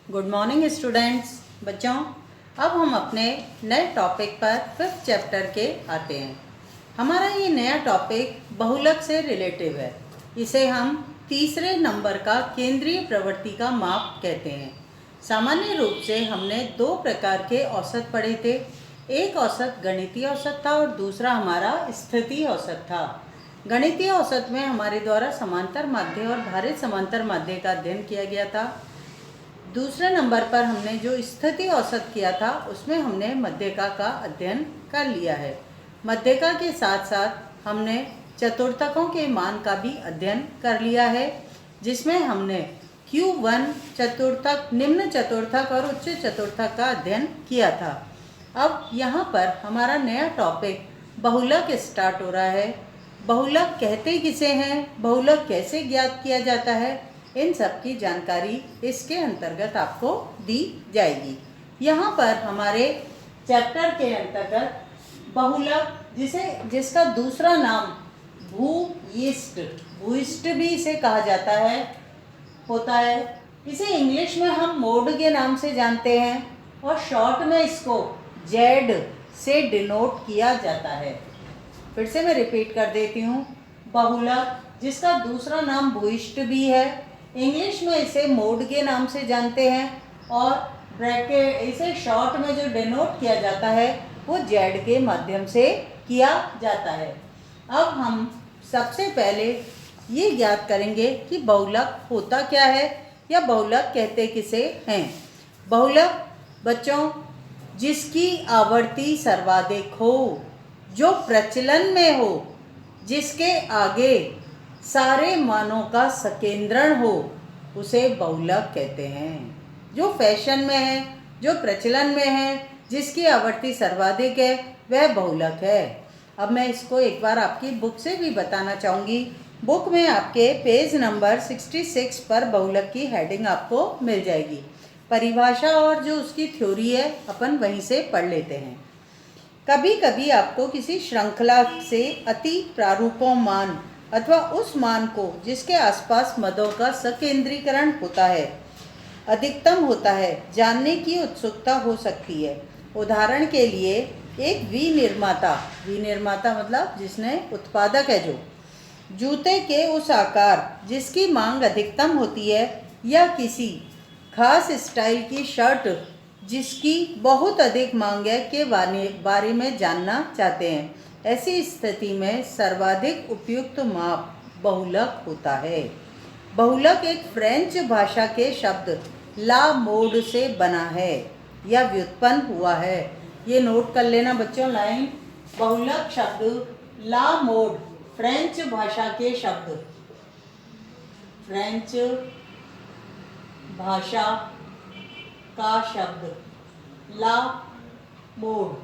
Good morning students. बच्चों, अब हम अपने नए टॉपिक पर 5th चैप्टर के आते हैं। हमारा ये नया टॉपिक बहुलक से रिलेटिव है। इसे हम तीसरे नंबर का केंद्रीय प्रवृत्ति का माप कहते हैं। सामान्य रूप से हमने दो प्रकार के औसत पढ़े थे। एक औसत गणितीय औसत था और दूसरा हमारा स्थिति औसत था। गणितीय औसत में हमारे द्वारा समांतर माध्य और भारित समांतर माध्य का अध्ययन किया गया था। दूसरे नंबर पर हमने जो स्थिति औसत किया था उसमें हमने मध्यका का अध्ययन कर लिया है। मध्यका के साथ साथ हमने चतुर्थकों के मान का भी अध्ययन कर लिया है, जिसमें हमने Q1 चतुर्थक, निम्न चतुर्थक और उच्च चतुर्थक का अध्ययन किया था। अब यहाँ पर हमारा नया टॉपिक बहुलक स्टार्ट हो रहा है। बहुलक कहते किसे हैं, बहुलक कैसे ज्ञात किया जाता है, इन सब की जानकारी इसके अंतर्गत आपको दी जाएगी। यहाँ पर हमारे चैप्टर के अंतर्गत बहुलक, जिसका दूसरा नाम भूयिष्ठ भी इसे कहा जाता है, होता है। इसे इंग्लिश में हम मोड के नाम से जानते हैं और शॉर्ट में इसको जेड से डिनोट किया जाता है। फिर से मैं रिपीट कर देती हूँ। बहुलक, जिसका दूसरा नाम भूयिष्ठ भी है, इंग्लिश में इसे मोड के नाम से जानते हैं और ब्रैकेट इसे शॉर्ट में जो डिनोट किया जाता है वो जेड के माध्यम से किया जाता है। अब हम सबसे पहले ये ज्ञात करेंगे कि बहुलक होता क्या है या बहुलक कहते किसे हैं। बहुलक बच्चों, जिसकी आवर्ती सर्वाधिक हो, जो प्रचलन में हो, जिसके आगे सारे मानों का सकेंद्रण हो, उसे बहुलक कहते हैं। जो फैशन में है, जो प्रचलन में है, जिसकी आवर्ती सर्वाधिक है, वह बहुलक है। अब मैं इसको एक बार आपकी बुक से भी बताना चाहूँगी। बुक में आपके पेज नंबर 66 पर बहुलक की हेडिंग आपको मिल जाएगी। परिभाषा और जो उसकी थ्योरी है अपन वहीं से पढ़ लेते हैं। कभी कभी आपको किसी श्रृंखला से अति प्रारूपों मान अथवा उस मान को जिसके आसपास मदों का सकेंद्रीकरण होता है, अधिकतम होता है, जानने की उत्सुकता हो सकती है। उदाहरण के लिए एक विनिर्माता मतलब जिसने उत्पादक है, जो जूते के उस आकार जिसकी मांग अधिकतम होती है, या किसी खास स्टाइल की शर्ट जिसकी बहुत अधिक मांग है के बारे में जानना चाहते हैं। ऐसी स्थिति में सर्वाधिक उपयुक्त माप बहुलक होता है। बहुलक एक फ्रेंच भाषा के शब्द ला मोड से बना है या व्युत्पन्न हुआ है। ये नोट कर लेना बच्चों लाइन। बहुलक शब्द ला मोड, फ्रेंच भाषा के शब्द, फ्रेंच भाषा का शब्द ला मोड,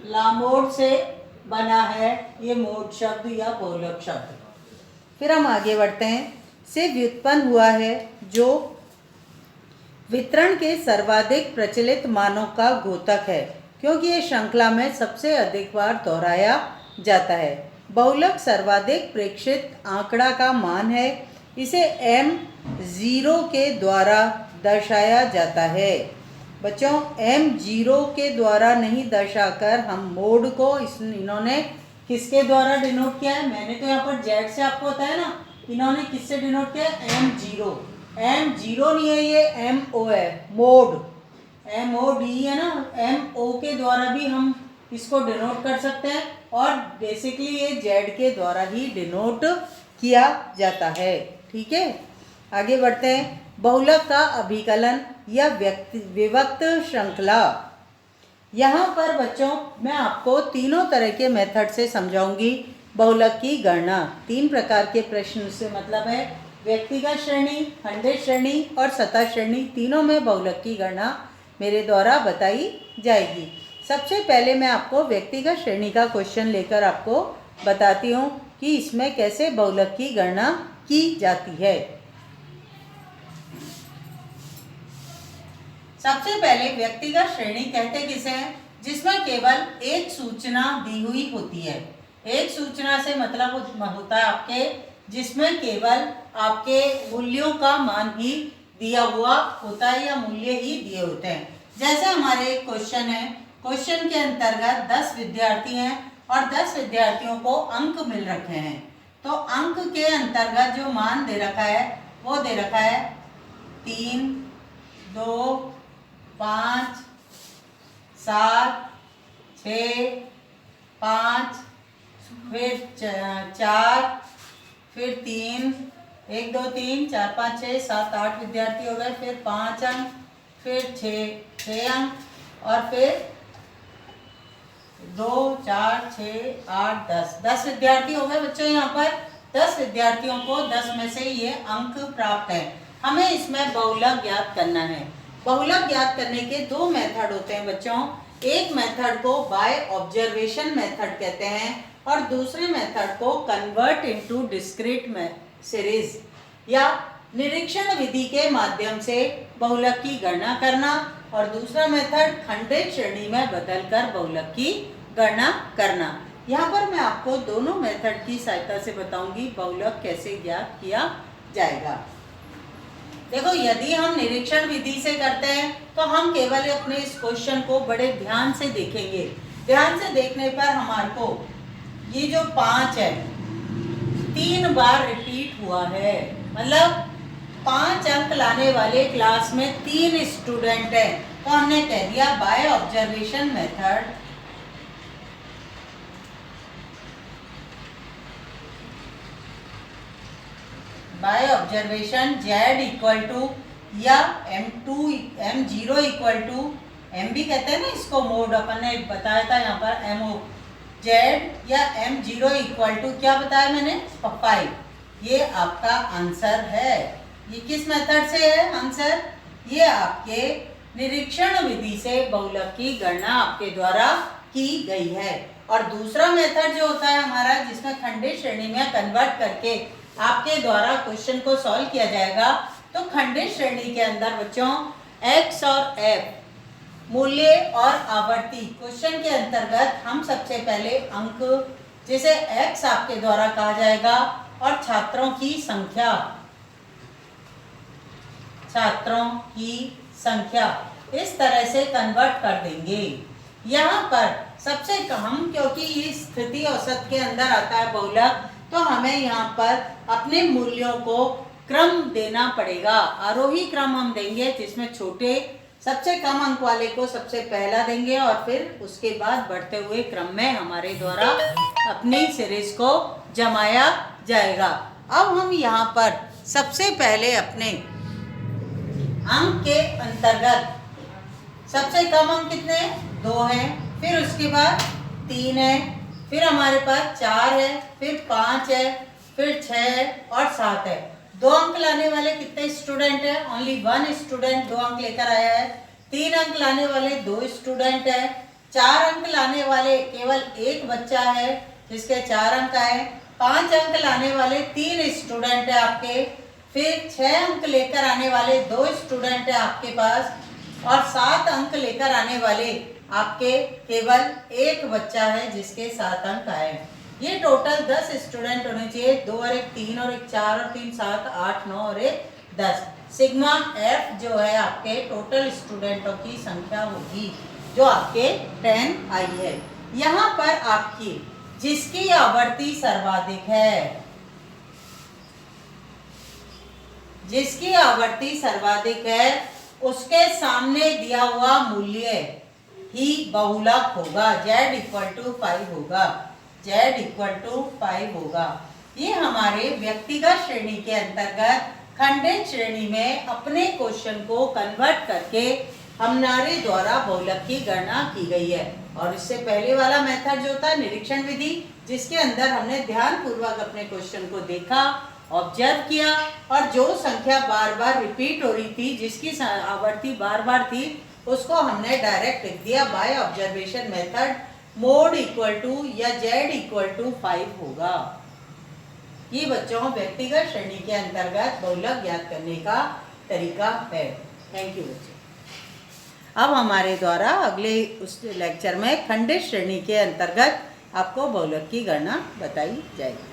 लामोड से बना है ये मोड शब्द या बहुलक शब्द। फिर हम आगे बढ़ते हैं। से व्युत्पन्न हुआ है, जो वितरण के सर्वाधिक प्रचलित मानों का घोतक है, क्योंकि ये श्रृंखला में सबसे अधिक बार दोहराया जाता है। बहुलक सर्वाधिक प्रेक्षित आंकड़ा का मान है। इसे M0 के द्वारा दर्शाया जाता है। बच्चों, M0 के द्वारा नहीं दर्शाकर हम मोड को इन्होंने किसके द्वारा डिनोट किया है? मैंने तो यहाँ पर जेड से आपको बताया ना, इन्होंने किससे डिनोट किया है? M0 नहीं है, ये MO है, मोड MOD है ना। MO के द्वारा भी हम इसको डिनोट कर सकते हैं और बेसिकली ये जेड के द्वारा ही डिनोट किया जाता है। ठीक है, आगे बढ़ते हैं। बहुलक का अभिकलन या विभक्त श्रृंखला। यहाँ पर बच्चों मैं आपको तीनों तरह के मेथड से समझाऊंगी बहुलक की गणना। 3 प्रकार के प्रश्न से मतलब है व्यक्तिगत श्रेणी, खंडित श्रेणी और सतह श्रेणी। तीनों में बहुलक की गणना मेरे द्वारा बताई जाएगी। सबसे पहले मैं आपको व्यक्तिगत श्रेणी का क्वेश्चन लेकर आपको बताती हूँ कि इसमें कैसे बहुलक की गणना की जाती है। सबसे पहले व्यक्तिगत श्रेणी कहते किसे हैं? जिसमें केवल एक सूचना दी हुई होती है। एक सूचना से मतलब होता है आपके जिसमें केवल आपके मूल्यों का मान ही दिया हुआ होता है या मूल्य ही दिए होते हैं। जैसे हमारे एक क्वेश्चन है, क्वेश्चन के अंतर्गत 10 विद्यार्थी हैं और 10 विद्यार्थियों को अंक मिल रखे हैं। तो अंक के अंतर्गत जो मान दे रखा है वो दे रखा है 3, 2, 5, 7, 6, 5, फिर 4, फिर 3, 1, 2, 3, 4, 5, 6, 7, 8 विद्यार्थी हो गए, फिर 5 अंक, फिर 6 अंक और फिर 2, 4, 6, 8, 10 विद्यार्थी हो गए बच्चों। यहाँ पर 10 विद्यार्थियों को 10 में से ये अंक प्राप्त है। हमें इसमें बहुलक ज्ञात करना है। बहुलक ज्ञात करने के 2 मेथड होते हैं बच्चों। एक मेथड को बाय ऑब्जर्वेशन मेथड कहते हैं और दूसरे मेथड को कन्वर्ट इनटू डिस्क्रीट सीरीज या निरीक्षण विधि के माध्यम से बहुलक की गणना करना और दूसरा मेथड खंडित श्रेणी में बदलकर बहुलक की गणना करना। यहाँ पर मैं आपको दोनों मेथड की सहायता से बताऊंगी बहुलक कैसे ज्ञात किया जाएगा। देखो, यदि हम निरीक्षण विधि से करते हैं तो हम केवल अपने इस क्वेश्चन को बड़े ध्यान से देखेंगे। ध्यान से देखने पर हमारे को ये जो 5 है 3 बार रिपीट हुआ है, मतलब 5 अंक लाने वाले क्लास में 3 स्टूडेंट हैं। तो हमने कह दिया by observation method by observation Z equal to या M0 इक्वल टू M भी कहते हैं ना इसको, मोड अपन ने बताया था यहाँ पर MO Z या M0 इक्वल टू क्या बताया मैंने 5। ये आपका आंसर है। ये किस मेथड से है आंसर? ये आपके निरीक्षण विधि से बहुलक की गणना आपके द्वारा की गई है। और दूसरा मेथड जो होता है हमारा, जिसमें खंडित श्रेणी में कन्वर्ट करके आपके द्वारा क्वेश्चन को सॉल्व किया जाएगा। तो खंडित श्रेणी के अंदर बच्चों x और f मूल्य और आवर्ती क्वेश्चन के अंतर्गत हम सबसे पहले अंक, जिसे x आपके द्वारा कहा जाएगा, और छात्रों की संख्या इस तरह से कन्वर्ट कर देंगे। यहाँ पर सबसे कम, क्योंकि ये स्थिति औसत के अंदर आता है बहुलक, तो हमें यहाँ पर अपने मूल्यों को क्रम देना पड़ेगा। आरोही क्रम हम देंगे, जिसमें छोटे सबसे कम अंक वाले को सबसे पहला देंगे और फिर उसके बाद बढ़ते हुए क्रम में हमारे द्वारा अपनी सीरीज को जमाया जाएगा। अब हम यहाँ पर सबसे पहले अपने अंक के अंतर्गत सबसे कम अंक कितने हैं? 2 हैं, फिर उसके बाद 3 है, फिर हमारे पास 4 है, फिर 5 है, फिर 6 है और 7 है। 2 अंक लाने वाले कितने स्टूडेंट है? ओनली 1 स्टूडेंट 2 अंक लेकर आया है। 3 अंक लाने वाले 2 स्टूडेंट है। 4 अंक लाने वाले केवल 1 बच्चा है जिसके 4 अंक आए। 5 अंक लाने वाले 3 स्टूडेंट है आपके। फिर 6 अंक लेकर आने वाले 2 स्टूडेंट है आपके पास और 7 अंक लेकर आने वाले आपके केवल 1 बच्चा है जिसके 7 अंक आए। ये टोटल 10 स्टूडेंट होने चाहिए, 2 और 1 3 और 1 4 और 3 7 8 9 और 1 10। सिग्मा F जो है आपके टोटल स्टूडेंटों की संख्या होगी जो आपके 10 आई है। यहाँ पर आपकी जिसकी आवर्ती सर्वाधिक है, जिसकी आवर्ती सर्वाधिक है उसके सामने दिया हुआ मूल्य ही बहुलक होगा। Z इक्वल टू 5 होगा, Z इक्वल टू 5 होगा। ये हमारे व्यक्तिगत श्रेणी के अंतर्गत खंडित श्रेणी में अपने क्वेश्चन को कन्वर्ट करके हमारे द्वारा बहुलक की गणना की गई है। और इससे पहले वाला मेथड जो था निरीक्षण विधि, जिसके अंदर हमने ध्यान पूर्वक अपने क्वेश्चन को देखा, ऑब्जर्व किया और जो संख्या बार बार रिपीट हो रही थी, जिसकी आवर्ती बार बार थी, उसको हमने डायरेक्ट लिख दिया by observation method. Mode equal to या Z इक्वल टू 5 होगा। ये बच्चों व्यक्तिगत श्रेणी के अंतर्गत बहुलक ज्ञात करने का तरीका है। थैंक यू बच्चों। अब हमारे द्वारा अगले उस लेक्चर में खंडित श्रेणी के अंतर्गत आपको बहुलक की गणना बताई जाएगी।